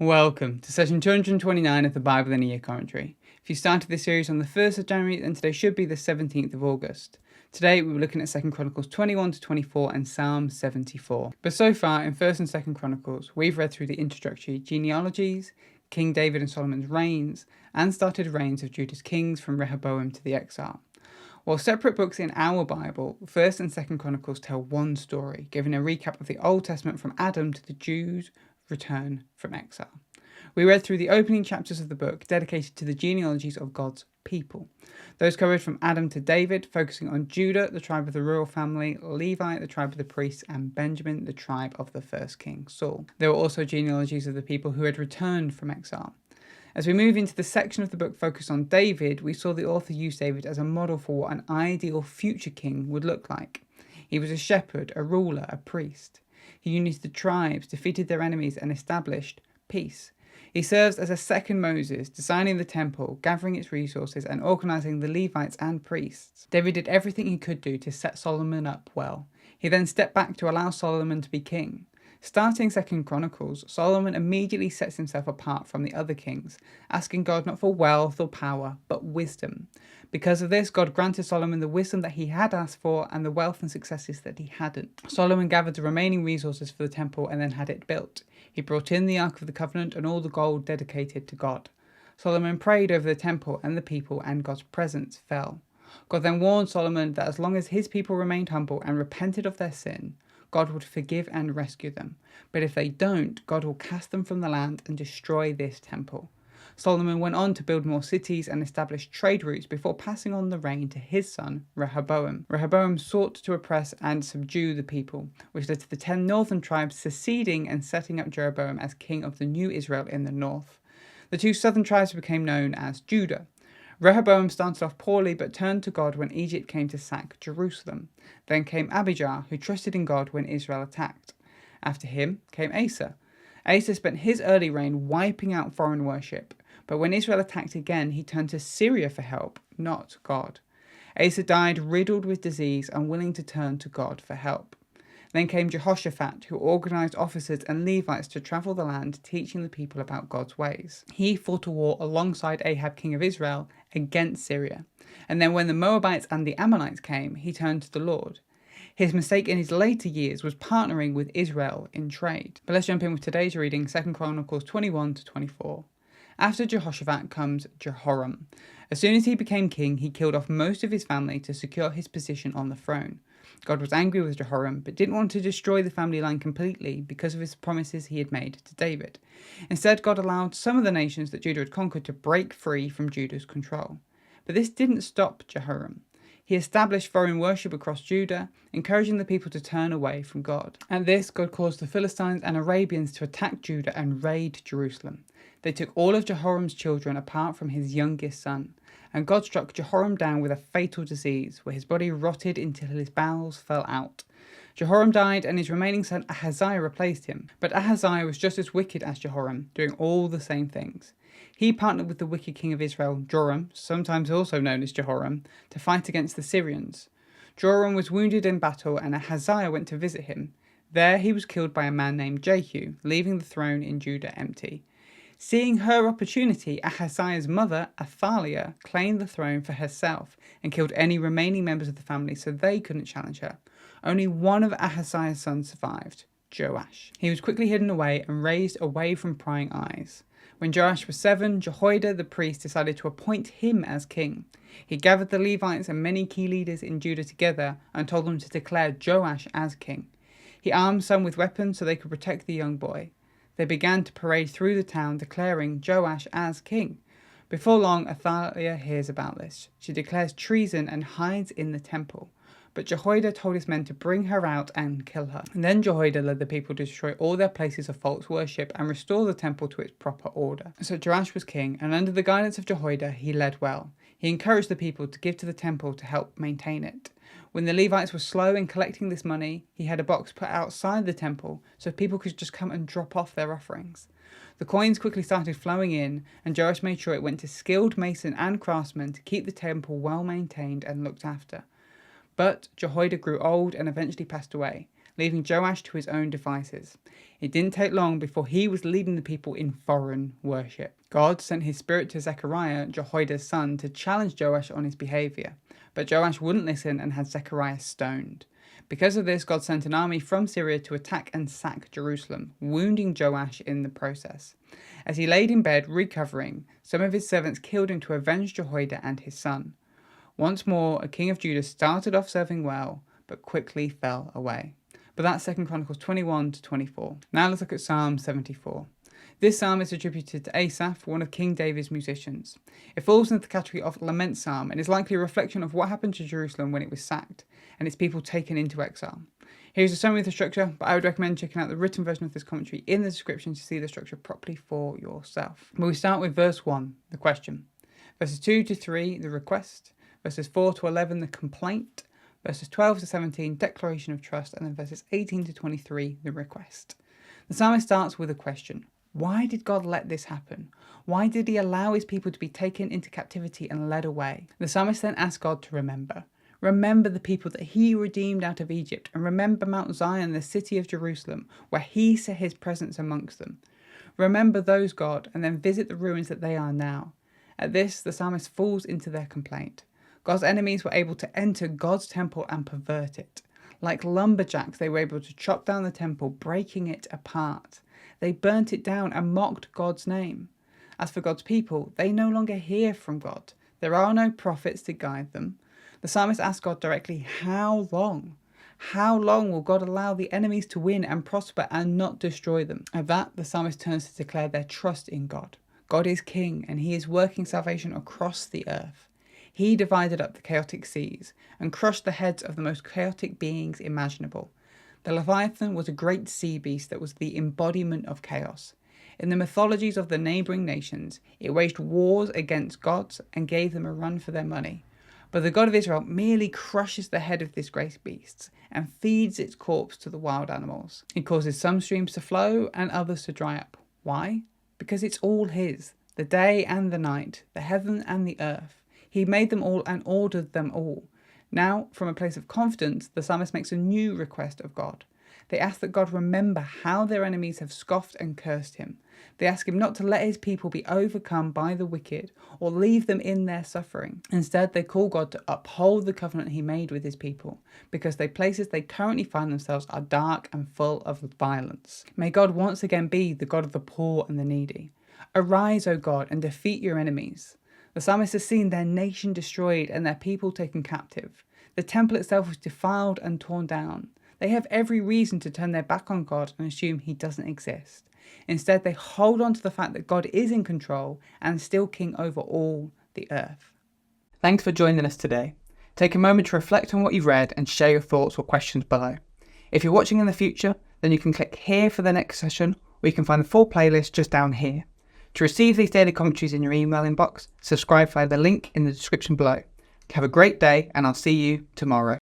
Welcome to session 229 of the Bible in a Year commentary. If you started this series on the 1st of January, then today should be the 17th of August. Today we were looking at 2 Chronicles 21 to 24 and Psalm 74. But so far in 1st and 2nd Chronicles, we've read through the introductory genealogies, King David and Solomon's reigns, and started reigns of Judah's kings from Rehoboam to the exile. While separate books in our Bible, 1st and 2nd Chronicles tell one story, giving a recap of the Old Testament from Adam to the Jews' return from exile. We read through the opening chapters of the book dedicated to the genealogies of God's people. Those covered from Adam to David, focusing on Judah, the tribe of the royal family, Levi, the tribe of the priests, and Benjamin, the tribe of the first king, Saul. There were also genealogies of the people who had returned from exile. As we move into the section of the book focused on David, we saw the author use David as a model for what an ideal future king would look like. He was a shepherd, a ruler, a priest. He united the tribes, defeated their enemies, and established peace. He serves as a second Moses, designing the temple, gathering its resources, and organising the Levites and priests. David did everything he could do to set Solomon up well. He then stepped back to allow Solomon to be king. Starting 2 Chronicles, Solomon immediately sets himself apart from the other kings, asking God not for wealth or power, but wisdom. Because of this, God granted Solomon the wisdom that he had asked for and the wealth and successes that he hadn't. Solomon gathered the remaining resources for the temple and then had it built. He brought in the Ark of the Covenant and all the gold dedicated to God. Solomon prayed over the temple and the people, and God's presence fell. God then warned Solomon that as long as his people remained humble and repented of their sin, God would forgive and rescue them. But if they don't, God will cast them from the land and destroy this temple. Solomon went on to build more cities and establish trade routes before passing on the reign to his son, Rehoboam. Rehoboam sought to oppress and subdue the people, which led to the 10 northern tribes seceding and setting up Jeroboam as king of the new Israel in the north. The 2 southern tribes became known as Judah. Rehoboam started off poorly but turned to God when Egypt came to sack Jerusalem. Then came Abijah, who trusted in God when Israel attacked. After him came Asa. Asa spent his early reign wiping out foreign worship, but when Israel attacked again, he turned to Syria for help, not God. Asa died riddled with disease, unwilling to turn to God for help. Then came Jehoshaphat, who organised officers and Levites to travel the land, teaching the people about God's ways. He fought a war alongside Ahab, king of Israel, against Syria. And then when the Moabites and the Ammonites came, he turned to the Lord. His mistake in his later years was partnering with Israel in trade. But let's jump in with today's reading, 2 Chronicles 21 to 24. After Jehoshaphat comes Jehoram. As soon as he became king, he killed off most of his family to secure his position on the throne. God was angry with Jehoram, but didn't want to destroy the family line completely because of his promises he had made to David. Instead, God allowed some of the nations that Judah had conquered to break free from Judah's control. But this didn't stop Jehoram. He established foreign worship across Judah, encouraging the people to turn away from God. At this, God caused the Philistines and Arabians to attack Judah and raid Jerusalem. They took all of Jehoram's children apart from his youngest son, and God struck Jehoram down with a fatal disease, where his body rotted until his bowels fell out. Jehoram died, and his remaining son Ahaziah replaced him. But Ahaziah was just as wicked as Jehoram, doing all the same things. He partnered with the wicked king of Israel, Joram, sometimes also known as Jehoram, to fight against the Syrians. Joram was wounded in battle, and Ahaziah went to visit him. There he was killed by a man named Jehu, leaving the throne in Judah empty. Seeing her opportunity, Ahaziah's mother, Athaliah, claimed the throne for herself and killed any remaining members of the family so they couldn't challenge her. Only one of Ahaziah's sons survived, Joash. He was quickly hidden away and raised away from prying eyes. When Joash was 7, Jehoiada the priest decided to appoint him as king. He gathered the Levites and many key leaders in Judah together and told them to declare Joash as king. He armed some with weapons so they could protect the young boy. They began to parade through the town, declaring Joash as king. Before long, Athaliah hears about this. She declares treason and hides in the temple. But Jehoiada told his men to bring her out and kill her. And then Jehoiada led the people to destroy all their places of false worship and restore the temple to its proper order. So Joash was king, and under the guidance of Jehoiada, he led well. He encouraged the people to give to the temple to help maintain it. When the Levites were slow in collecting this money, he had a box put outside the temple so people could just come and drop off their offerings. The coins quickly started flowing in, and Joash made sure it went to skilled mason and craftsmen to keep the temple well maintained and looked after. But Jehoiada grew old and eventually passed away, leaving Joash to his own devices. It didn't take long before he was leading the people in foreign worship. God sent his spirit to Zechariah, Jehoiada's son, to challenge Joash on his behaviour, but Joash wouldn't listen and had Zechariah stoned. Because of this, God sent an army from Syria to attack and sack Jerusalem, wounding Joash in the process. As he laid in bed, recovering, some of his servants killed him to avenge Jehoiada and his son. Once more, a king of Judah started off serving well, but quickly fell away. But that's 2 Chronicles 21 to 24. Now let's look at Psalm 74. This psalm is attributed to Asaph, one of King David's musicians. It falls into the category of lament psalm and is likely a reflection of what happened to Jerusalem when it was sacked and its people taken into exile. Here's a summary of the structure, but I would recommend checking out the written version of this commentary in the description to see the structure properly for yourself. But we start with verse 1, the question. Verses 2 to 3, the request. Verses 4 to 11, the complaint. Verses 12 to 17, declaration of trust. And then verses 18 to 23, the request. The psalmist starts with a question. Why did God let this happen? Why did he allow his people to be taken into captivity and led away? The psalmist then asks God to remember. Remember the people that he redeemed out of Egypt, and remember Mount Zion, the city of Jerusalem, where he set his presence amongst them. Remember those, God, and then visit the ruins that they are now. At this, the psalmist falls into their complaint. God's enemies were able to enter God's temple and pervert it. Like lumberjacks, they were able to chop down the temple, breaking it apart. They burnt it down and mocked God's name. As for God's people, they no longer hear from God. There are no prophets to guide them. The psalmist asks God directly, how long? How long will God allow the enemies to win and prosper and not destroy them? At that, the psalmist turns to declare their trust in God. God is king and he is working salvation across the earth. He divided up the chaotic seas and crushed the heads of the most chaotic beings imaginable. The Leviathan was a great sea beast that was the embodiment of chaos. In the mythologies of the neighbouring nations, it waged wars against gods and gave them a run for their money. But the God of Israel merely crushes the head of this great beast and feeds its corpse to the wild animals. He causes some streams to flow and others to dry up. Why? Because it's all his, the day and the night, the heaven and the earth. He made them all and ordered them all. Now, from a place of confidence, the psalmist makes a new request of God. They ask that God remember how their enemies have scoffed and cursed him. They ask him not to let his people be overcome by the wicked or leave them in their suffering. Instead, they call God to uphold the covenant he made with his people, because the places they currently find themselves are dark and full of violence. May God once again be the God of the poor and the needy. Arise, O God, and defeat your enemies. The psalmist has seen their nation destroyed and their people taken captive. The temple itself was defiled and torn down. They have every reason to turn their back on God and assume he doesn't exist. Instead, they hold on to the fact that God is in control and still king over all the earth. Thanks for joining us today. Take a moment to reflect on what you've read and share your thoughts or questions below. If you're watching in the future, then you can click here for the next session, or you can find the full playlist just down here. To receive these daily commentaries in your email inbox, subscribe via the link in the description below. Have a great day, and I'll see you tomorrow.